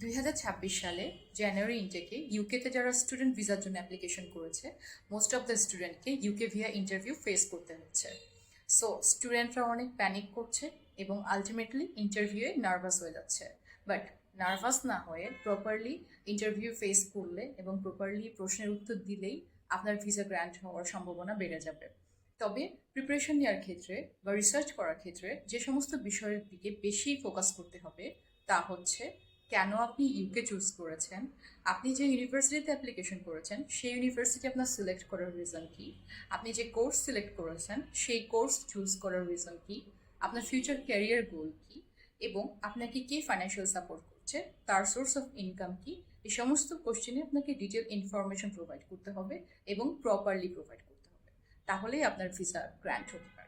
2026 সালে জানুয়ারি ইনটেকে ইউকেতে যারা স্টুডেন্ট ভিসার জন্য অ্যাপ্লিকেশন করেছে, মোস্ট অফ দ্য স্টুডেন্টকে ইউকে ভিয়া ইন্টারভিউ ফেস করতে হচ্ছে। সো স্টুডেন্টরা অনেক প্যানিক করছে এবং আলটিমেটলি ইন্টারভিউয়ে নার্ভাস হয়ে যাচ্ছে। বাট নার্ভাস না হয়ে প্রপারলি ইন্টারভিউ ফেস করলে এবং প্রপারলি প্রশ্নের উত্তর দিলেই আপনার ভিসা গ্র্যান্ট হওয়ার সম্ভাবনা বেড়ে যাবে। তবে প্রিপারেশন নেওয়ার ক্ষেত্রে বা রিসার্চ করার ক্ষেত্রে যে সমস্ত বিষয়ের দিকে বেশি ফোকাস করতে হবে তা হচ্ছে কেন আপনি ইউকে চুজ করেছেন, আপনি যে ইউনিভার্সিটিতে অ্যাপ্লিকেশন করেছেন সেই ইউনিভার্সিটি আপনার সিলেক্ট করার রিজন কি, আপনি যে কোর্স সিলেক্ট করেছেন সেই কোর্স চুজ করার রিজন কি, আপনার ফিউচার ক্যারিয়ার গোল কি, এবং আপনাকে কে ফাইন্যান্সিয়াল সাপোর্ট করছে, তার সোর্স অফ ইনকাম কি। এই সমস্ত কোশ্চেনে আপনাকে ডিটেল ইনফরমেশন প্রোভাইড করতে হবে এবং প্রপারলি প্রোভাইড করতে হবে, তাহলেই আপনার ভিসা গ্র্যান্ট হতে পারে।